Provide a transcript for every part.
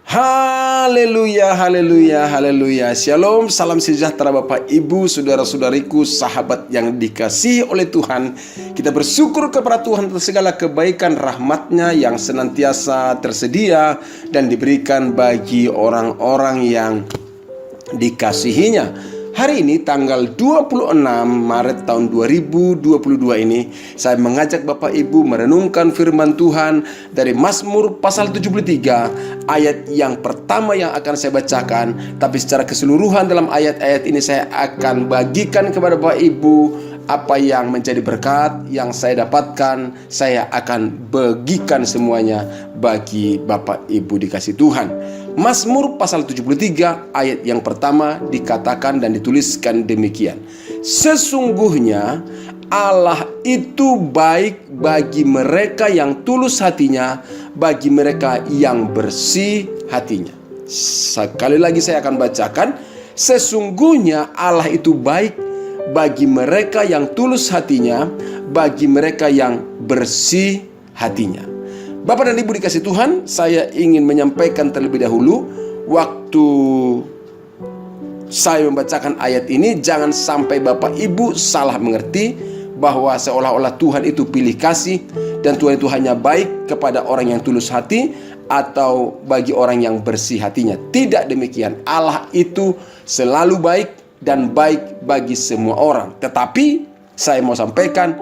Haleluya, haleluya, haleluya. Shalom, salam sejahtera Bapak Ibu, saudara-saudariku, sahabat yang dikasihi oleh Tuhan. Kita bersyukur kepada Tuhan atas segala kebaikan rahmat-Nya yang senantiasa tersedia dan diberikan bagi orang-orang yang dikasihinya. Hari ini tanggal 26 Maret tahun 2022 ini saya mengajak Bapak Ibu merenungkan firman Tuhan dari Mazmur pasal 73 ayat yang pertama yang akan saya bacakan. Tapi secara keseluruhan dalam ayat-ayat ini saya akan bagikan kepada Bapak Ibu apa yang menjadi berkat yang saya dapatkan, saya akan bagikan semuanya bagi Bapak Ibu dikasih Tuhan. Mazmur pasal 73 ayat yang pertama dikatakan dan dituliskan demikian. Sesungguhnya Allah itu baik bagi mereka yang tulus hatinya, bagi mereka yang bersih hatinya. Sekali lagi saya akan bacakan. Sesungguhnya Allah itu baik bagi mereka yang tulus hatinya, bagi mereka yang bersih hatinya. Bapak dan Ibu dikasih Tuhan, saya ingin menyampaikan terlebih dahulu, waktu saya membacakan ayat ini, jangan sampai Bapak Ibu salah mengerti bahwa seolah-olah Tuhan itu pilih kasih dan Tuhan itu hanya baik kepada orang yang tulus hati atau bagi orang yang bersih hatinya. Tidak demikian. Allah itu selalu baik dan baik bagi semua orang. Tetapi saya mau sampaikan,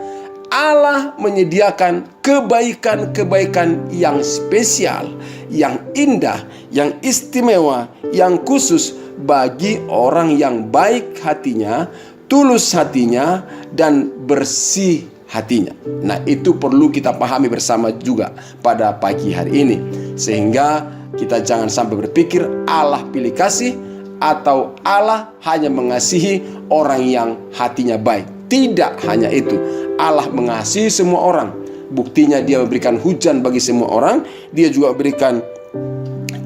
Allah menyediakan kebaikan-kebaikan yang spesial, yang indah, yang istimewa, yang khusus bagi orang yang baik hatinya, tulus hatinya, dan bersih hatinya. Nah, itu perlu kita pahami bersama juga pada pagi hari ini, sehingga kita jangan sampai berpikir Allah pilih kasih atau Allah hanya mengasihi orang yang hatinya baik. Tidak hanya itu, Allah mengasihi semua orang. Buktinya Dia memberikan hujan bagi semua orang, Dia juga memberikan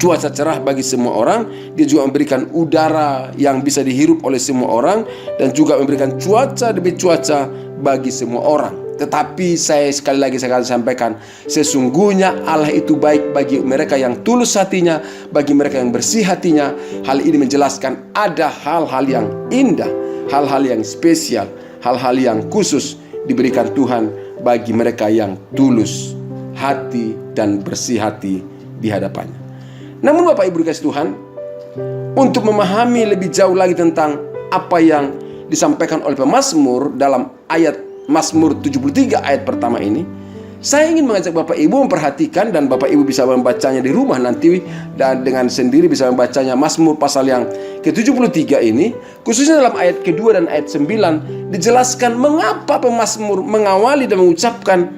cuaca cerah bagi semua orang, Dia juga memberikan udara yang bisa dihirup oleh semua orang, dan juga memberikan cuaca demi cuaca bagi semua orang. Tetapi sekali lagi saya akan sampaikan, sesungguhnya Allah itu baik bagi mereka yang tulus hatinya, bagi mereka yang bersih hatinya. Hal ini menjelaskan ada hal-hal yang indah, hal-hal yang spesial, hal-hal yang khusus diberikan Tuhan bagi mereka yang tulus hati dan bersih hati di hadapannya. Namun Bapak Ibu dikasih Tuhan, untuk memahami lebih jauh lagi tentang apa yang disampaikan oleh pemazmur dalam ayat Mazmur 73 ayat pertama ini, saya ingin mengajak Bapak Ibu memperhatikan, dan Bapak Ibu bisa membacanya di rumah nanti dan dengan sendiri bisa membacanya. Mazmur pasal yang ke-73 ini, khususnya dalam ayat kedua dan ayat 9, dijelaskan mengapa pemazmur mengawali dan mengucapkan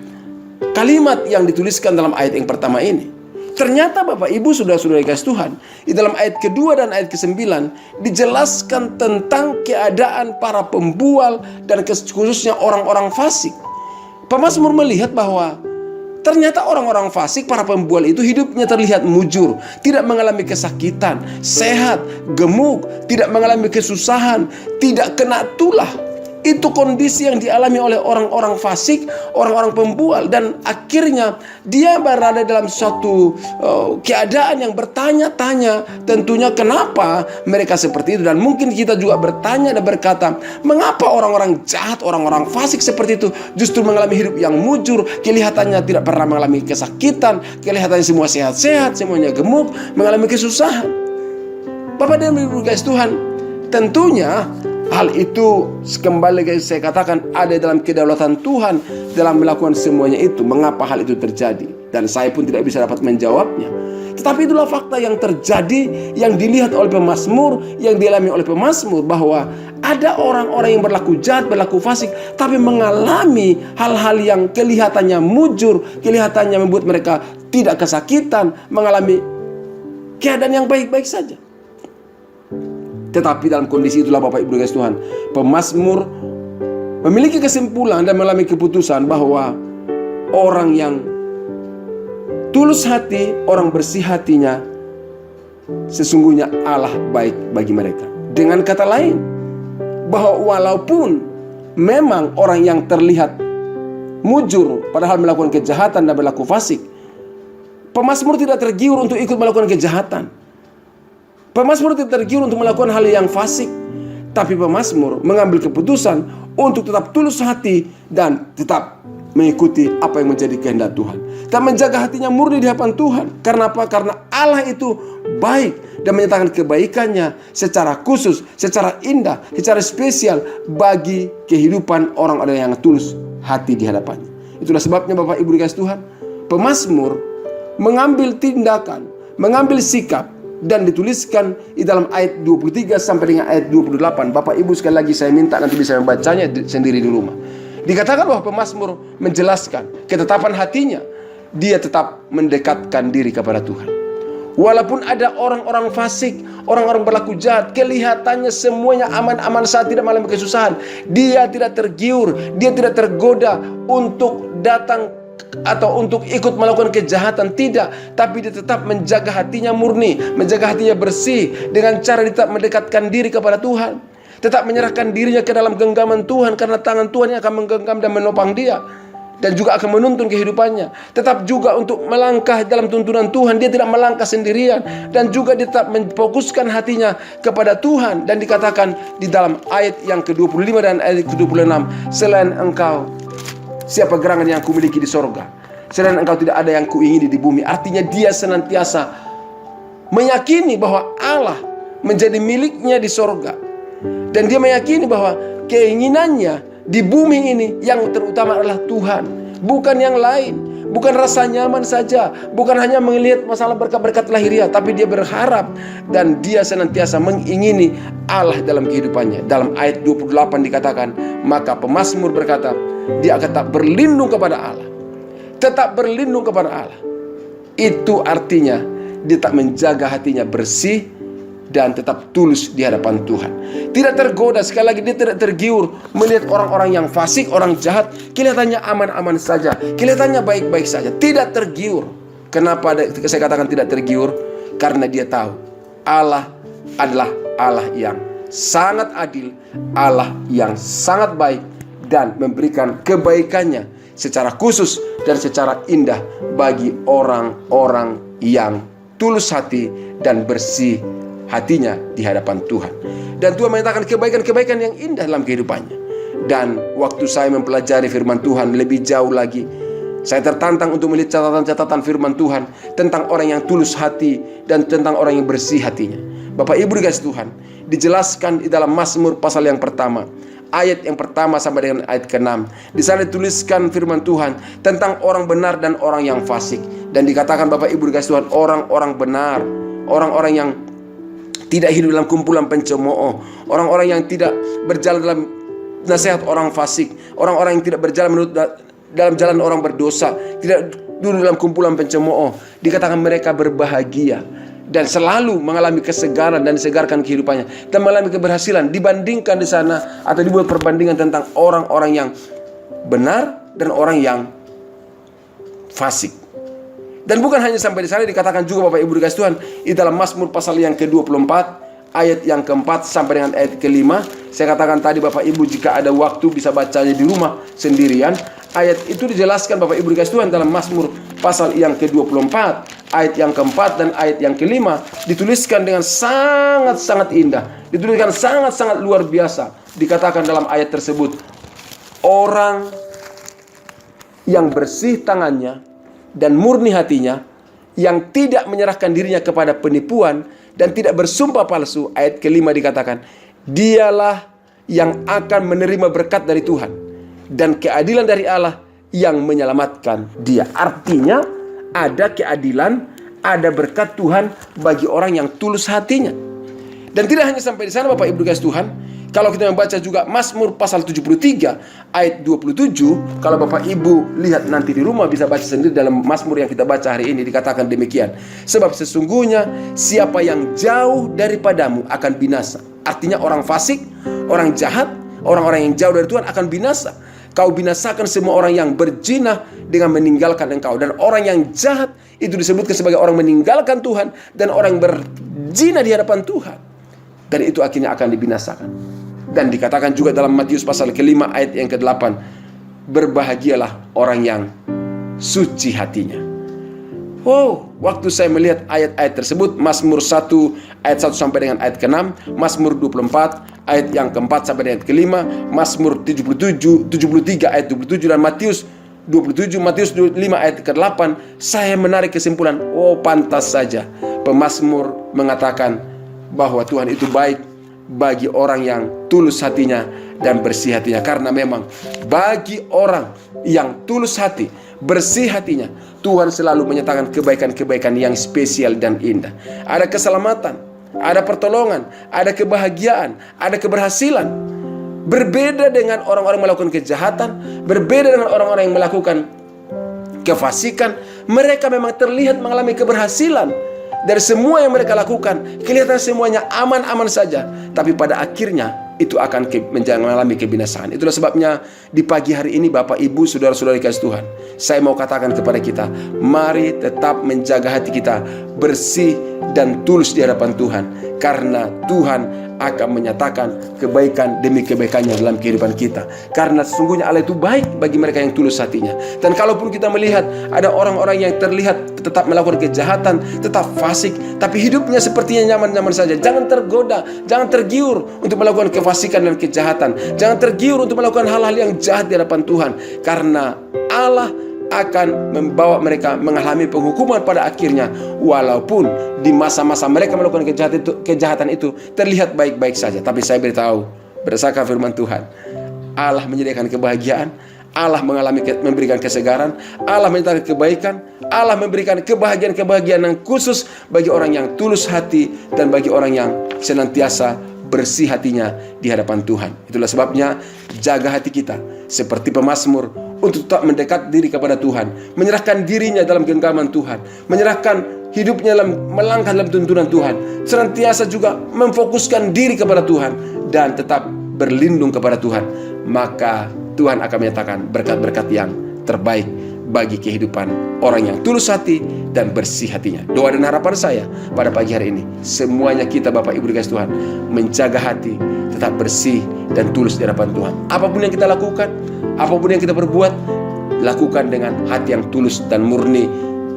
kalimat yang dituliskan dalam ayat yang pertama ini. Ternyata Bapak Ibu saudara-saudara dikasih Tuhan, di dalam ayat kedua dan ayat ke-9 dijelaskan tentang keadaan para pembual dan khususnya orang-orang fasik. Pemazmur melihat bahwa ternyata orang-orang fasik, para pembual itu hidupnya terlihat mujur, tidak mengalami kesakitan, sehat, gemuk, tidak mengalami kesusahan, tidak kena tulah. Itu kondisi yang dialami oleh orang-orang fasik, orang-orang pembual. Dan akhirnya dia berada dalam suatu keadaan yang bertanya-tanya tentunya kenapa mereka seperti itu. Dan mungkin kita juga bertanya dan berkata, mengapa orang-orang jahat, orang-orang fasik seperti itu justru mengalami hidup yang mujur, kelihatannya tidak pernah mengalami kesakitan, kelihatannya semua sehat-sehat, semuanya gemuk, mengalami kesusahan. Bapak dan Ibu guys Tuhan, tentunya hal itu kembali saya katakan ada dalam kedaulatan Tuhan dalam melakukan semuanya itu. Mengapa hal itu terjadi? Dan saya pun tidak bisa dapat menjawabnya. Tetapi itulah fakta yang terjadi, yang dilihat oleh pemazmur, yang dialami oleh pemazmur, bahwa ada orang-orang yang berlaku jahat, berlaku fasik, tapi mengalami hal-hal yang kelihatannya mujur, kelihatannya membuat mereka tidak kesakitan, mengalami keadaan yang baik-baik saja. Tetapi dalam kondisi itulah Bapak Ibu dikasih Tuhan, pemazmur memiliki kesimpulan dan mengalami keputusan bahwa orang yang tulus hati, orang bersih hatinya, sesungguhnya Allah baik bagi mereka. Dengan kata lain, bahwa walaupun memang orang yang terlihat mujur padahal melakukan kejahatan dan berlaku fasik, Pemazmur tidak tergiur untuk ikut melakukan kejahatan. Pemazmur tidak tergiur untuk melakukan hal yang fasik. Tapi pemazmur mengambil keputusan untuk tetap tulus hati dan tetap mengikuti apa yang menjadi kehendak Tuhan. Dan menjaga hatinya murni di hadapan Tuhan. Karena apa? Karena Allah itu baik dan menyatakan kebaikannya secara khusus, secara indah, secara spesial bagi kehidupan orang-orang yang tulus hati di hadapannya. Itulah sebabnya Bapak Ibu dikasih Tuhan, pemazmur mengambil tindakan, mengambil sikap, dan dituliskan di dalam ayat 23 sampai dengan ayat 28. Bapak Ibu sekali lagi saya minta nanti bisa membacanya sendiri di rumah. Dikatakan bahwa pemazmur menjelaskan ketetapan hatinya. Dia tetap mendekatkan diri kepada Tuhan. Walaupun ada orang-orang fasik, orang-orang berlaku jahat, kelihatannya semuanya aman-aman saat tidak mengalami kesusahan, dia tidak tergiur, dia tidak tergoda untuk datang atau untuk ikut melakukan kejahatan, tidak. Tapi dia tetap menjaga hatinya murni, menjaga hatinya bersih, dengan cara dia tetap mendekatkan diri kepada Tuhan, tetap menyerahkan dirinya ke dalam genggaman Tuhan, karena tangan Tuhan yang akan menggenggam dan menopang dia, dan juga akan menuntun kehidupannya. Tetap juga untuk melangkah dalam tuntunan Tuhan, dia tidak melangkah sendirian, dan juga dia tetap memfokuskan hatinya kepada Tuhan. Dan dikatakan di dalam ayat yang ke-25 dan ayat ke-26, selain Engkau, siapa gerangan yang kumiliki di sorga? Selain Engkau tidak ada yang kuingini di bumi. Artinya dia senantiasa meyakini bahwa Allah menjadi miliknya di sorga, dan dia meyakini bahwa keinginannya di bumi ini yang terutama adalah Tuhan, bukan yang lain, bukan rasa nyaman saja, bukan hanya melihat masalah berkat-berkat lahiriah, tapi dia berharap dan dia senantiasa mengingini Allah dalam kehidupannya. Dalam ayat 28 dikatakan, maka pemazmur berkata, dia akan tetap berlindung kepada Allah, tetap berlindung kepada Allah. Itu artinya dia tak menjaga hatinya bersih dan tetap tulus di hadapan Tuhan. Tidak tergoda, sekali lagi dia tidak tergiur melihat orang-orang yang fasik, orang jahat, kelihatannya aman-aman saja, kelihatannya baik-baik saja, tidak tergiur. Kenapa saya katakan tidak tergiur? Karena dia tahu Allah adalah Allah yang sangat adil, Allah yang sangat baik, dan memberikan kebaikannya secara khusus dan secara indah bagi orang-orang yang tulus hati dan bersih hatinya di hadapan Tuhan. Dan Tuhan menyatakan kebaikan-kebaikan yang indah dalam kehidupannya. Dan waktu saya mempelajari firman Tuhan lebih jauh lagi, saya tertantang untuk melihat catatan-catatan firman Tuhan tentang orang yang tulus hati dan tentang orang yang bersih hatinya. Bapak Ibu dikasih Tuhan, dijelaskan di dalam Mazmur pasal yang pertama, ayat yang pertama sampai dengan ayat ke-6. Di sana dituliskan firman Tuhan tentang orang benar dan orang yang fasik. Dan dikatakan Bapak Ibu dikasih Tuhan, orang-orang benar, orang-orang yang tidak hidup dalam kumpulan pencemooh, orang-orang yang tidak berjalan dalam nasihat orang fasik, orang-orang yang tidak berjalan menurut dalam jalan orang berdosa, tidak duduk dalam kumpulan pencemooh. Dikatakan mereka berbahagia dan selalu mengalami kesegaran dan disegarkan kehidupannya dan mengalami keberhasilan. Dibandingkan di sana atau dibuat perbandingan tentang orang-orang yang benar dan orang yang fasik. Dan bukan hanya sampai di sana, dikatakan juga Bapak Ibu dikasih Tuhan di dalam Mazmur pasal yang ke-24 ayat yang ke-4 sampai dengan ayat ke-5. Saya katakan tadi Bapak Ibu jika ada waktu bisa bacanya di rumah sendirian. Ayat itu dijelaskan Bapak Ibu dikasih Tuhan dalam Mazmur pasal yang ke-24 ayat yang ke-4 dan ayat yang ke-5 dituliskan dengan sangat-sangat indah, dituliskan sangat-sangat luar biasa. Dikatakan dalam ayat tersebut, orang yang bersih tangannya dan murni hatinya, yang tidak menyerahkan dirinya kepada penipuan dan tidak bersumpah palsu. Ayat ke-5 dikatakan, dialah yang akan menerima berkat dari Tuhan dan keadilan dari Allah yang menyelamatkan dia. Artinya ada keadilan, ada berkat Tuhan bagi orang yang tulus hatinya. Dan tidak hanya sampai di sana Bapak Ibu dikasih Tuhan, kalau kita membaca juga Mazmur pasal 73 ayat 27, kalau Bapak Ibu lihat nanti di rumah bisa baca sendiri dalam Mazmur yang kita baca hari ini, dikatakan demikian. Sebab sesungguhnya siapa yang jauh daripadamu akan binasa. Artinya orang fasik, orang jahat, orang-orang yang jauh dari Tuhan akan binasa. Kau binasakan semua orang yang berzina dengan meninggalkan engkau. Dan orang yang jahat itu disebutkan sebagai orang meninggalkan Tuhan dan orang yang berzina di hadapan Tuhan. Dan itu akhirnya akan dibinasakan. Dan dikatakan juga dalam Matius pasal ke-5 ayat yang ke-8, berbahagialah orang yang suci hatinya. Oh, waktu saya melihat ayat-ayat tersebut, Mazmur 1 ayat 1 sampai dengan ayat ke-6, Mazmur 24 ayat yang ke-4 sampai dengan ke-5, Mazmur 73 ayat 27, dan Matius 27, Matius 25 ayat ke-8, saya menarik kesimpulan, oh pantas saja pemazmur mengatakan bahwa Tuhan itu baik bagi orang yang tulus hatinya dan bersih hatinya. Karena memang bagi orang yang tulus hati, bersih hatinya, Tuhan selalu menyatakan kebaikan-kebaikan yang spesial dan indah. Ada keselamatan, ada pertolongan, ada kebahagiaan, ada keberhasilan. Berbeda dengan orang-orang melakukan kejahatan, berbeda dengan orang-orang yang melakukan kefasikan. Mereka memang terlihat mengalami keberhasilan dari semua yang mereka lakukan, kelihatan semuanya aman-aman saja, tapi pada akhirnya itu akan mengalami kebinasaan. Itulah sebabnya di pagi hari ini, Bapak, Ibu, saudara-saudari kasih Tuhan, saya mau katakan kepada kita, mari tetap menjaga hati kita bersih dan tulus di hadapan Tuhan, karena Tuhan akan menyatakan kebaikan demi kebaikannya dalam kehidupan kita. Karena sesungguhnya Allah itu baik bagi mereka yang tulus hatinya. Dan kalaupun kita melihat ada orang-orang yang terlihat tetap melakukan kejahatan, tetap fasik, tapi hidupnya sepertinya nyaman-nyaman saja, jangan tergoda, jangan tergiur untuk melakukan kefasikan dan kejahatan. Jangan tergiur untuk melakukan hal-hal yang jahat di hadapan Tuhan, karena Allah akan membawa mereka mengalami penghukuman pada akhirnya. Walaupun di masa-masa mereka melakukan kejahatan itu terlihat baik-baik saja, tapi saya beritahu berdasarkan firman Tuhan, Allah menyediakan kebahagiaan, Allah memberikan kesegaran, Allah menyatakan kebaikan, Allah memberikan kebahagiaan-kebahagiaan yang khusus bagi orang yang tulus hati dan bagi orang yang senantiasa bersih hatinya di hadapan Tuhan. Itulah sebabnya jaga hati kita seperti pemazmur untuk tetap mendekat diri kepada Tuhan, menyerahkan dirinya dalam genggaman Tuhan, menyerahkan hidupnya melangkah dalam tuntunan Tuhan, senantiasa juga memfokuskan diri kepada Tuhan dan tetap berlindung kepada Tuhan. Maka Tuhan akan menyatakan berkat-berkat yang terbaik bagi kehidupan orang yang tulus hati dan bersih hatinya. Doa dan harapan saya pada pagi hari ini, semuanya kita, Bapak Ibu dikasih Tuhan, menjaga hati tetap bersih dan tulus di hadapan Tuhan. Apapun yang kita lakukan, apapun yang kita perbuat, lakukan dengan hati yang tulus dan murni,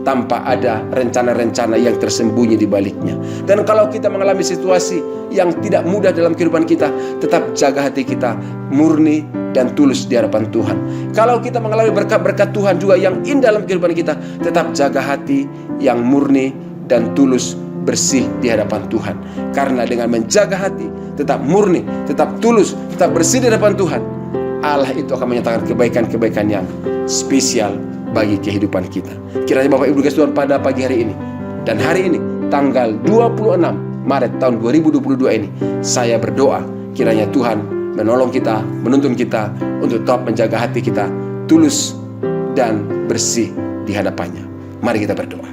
tanpa ada rencana-rencana yang tersembunyi di baliknya. Dan kalau kita mengalami situasi yang tidak mudah dalam kehidupan kita, tetap jaga hati kita murni dan tulus di hadapan Tuhan. Kalau kita mengalami berkat-berkat Tuhan juga yang indah dalam kehidupan kita, tetap jaga hati yang murni dan tulus, bersih di hadapan Tuhan. Karena dengan menjaga hati tetap murni, tetap tulus, tetap bersih di hadapan Tuhan, Allah itu akan menyatakan kebaikan-kebaikan yang spesial bagi kehidupan kita. Kiranya Bapak Ibu kasih Tuhan pada pagi hari ini dan hari ini tanggal 26 Maret tahun 2022 ini, saya berdoa kiranya Tuhan menolong kita, menuntun kita untuk tetap menjaga hati kita tulus dan bersih di hadapannya. Mari kita berdoa.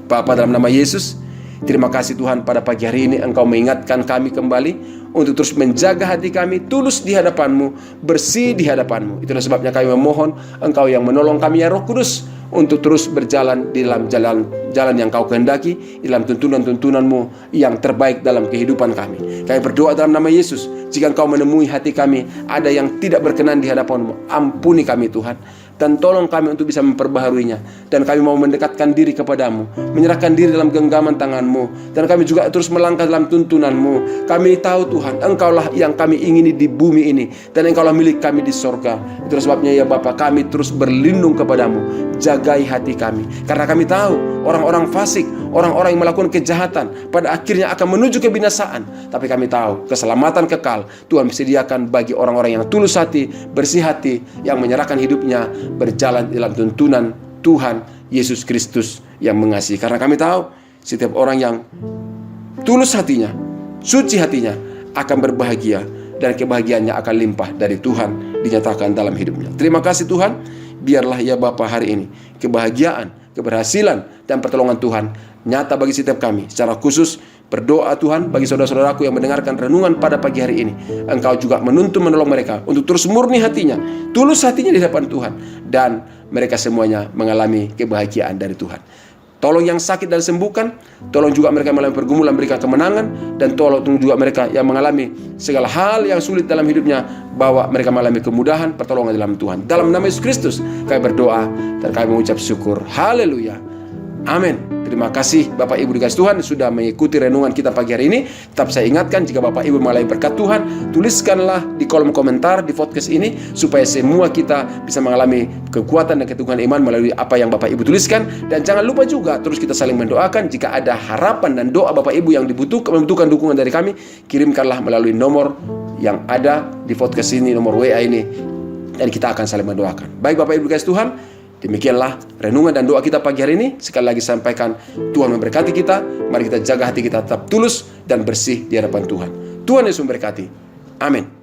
Bapa, dalam nama Yesus, terima kasih Tuhan, pada pagi hari ini Engkau mengingatkan kami kembali untuk terus menjaga hati kami tulus di hadapan-Mu, bersih di hadapan-Mu. Itulah sebabnya kami memohon Engkau yang menolong kami, ya Roh Kudus, untuk terus berjalan di dalam jalan yang Kau kehendaki, di dalam tuntunan-tuntunan-Mu yang terbaik dalam kehidupan kami. Kami berdoa dalam nama Yesus, jika Engkau menemui hati kami ada yang tidak berkenan di hadapan-Mu, ampuni kami Tuhan, dan tolong kami untuk bisa memperbaharuinya. Dan kami mau mendekatkan diri kepadamu, menyerahkan diri dalam genggaman tangan-Mu, dan kami juga terus melangkah dalam tuntunan-Mu. Kami tahu Tuhan, Engkaulah yang kami ingini di bumi ini, dan Engkaulah milik kami di sorga. Itulah sebabnya ya Bapa, kami terus berlindung kepadamu. Jagai hati kami, karena kami tahu orang-orang fasik, orang-orang yang melakukan kejahatan pada akhirnya akan menuju kebinasaan. Tapi kami tahu keselamatan kekal Tuhan sediakan bagi orang-orang yang tulus hati, bersih hati, yang menyerahkan hidupnya berjalan dalam tuntunan Tuhan Yesus Kristus yang mengasihi. Karena kami tahu setiap orang yang tulus hatinya, suci hatinya, akan berbahagia, dan kebahagiaannya akan limpah dari Tuhan dinyatakan dalam hidupnya. Terima kasih Tuhan. Biarlah ya Bapa hari ini kebahagiaan, keberhasilan, dan pertolongan Tuhan nyata bagi setiap kami. Secara khusus berdoa Tuhan bagi saudara-saudaraku yang mendengarkan renungan pada pagi hari ini. Engkau juga menuntun menolong mereka untuk terus murni hatinya, tulus hatinya di hadapan Tuhan, dan mereka semuanya mengalami kebahagiaan dari Tuhan. Tolong yang sakit dan sembuhkan, tolong juga mereka mengalami pergumulan, berikan kemenangan, dan tolong juga mereka yang mengalami segala hal yang sulit dalam hidupnya, bawa mereka mengalami kemudahan, pertolongan dalam Tuhan. Dalam nama Yesus Kristus kami berdoa dan kami mengucap syukur. Haleluya. Amin. Terima kasih Bapak Ibu dikasih Tuhan sudah mengikuti renungan kita pagi hari ini. Tetap saya ingatkan, jika Bapak Ibu mengalami berkat Tuhan, tuliskanlah di kolom komentar di podcast ini, supaya semua kita bisa mengalami kekuatan dan keteguhan iman melalui apa yang Bapak Ibu tuliskan. Dan jangan lupa juga terus kita saling mendoakan. Jika ada harapan dan doa Bapak Ibu yang membutuhkan dukungan dari kami, kirimkanlah melalui nomor yang ada di podcast ini, nomor WA ini, dan kita akan saling mendoakan. Baik Bapak Ibu dikasih Tuhan, demikianlah renungan dan doa kita pagi hari ini. Sekali lagi sampaikan, Tuhan memberkati kita. Mari kita jaga hati kita tetap tulus dan bersih di hadapan Tuhan. Tuhan Yesus memberkati. Amin.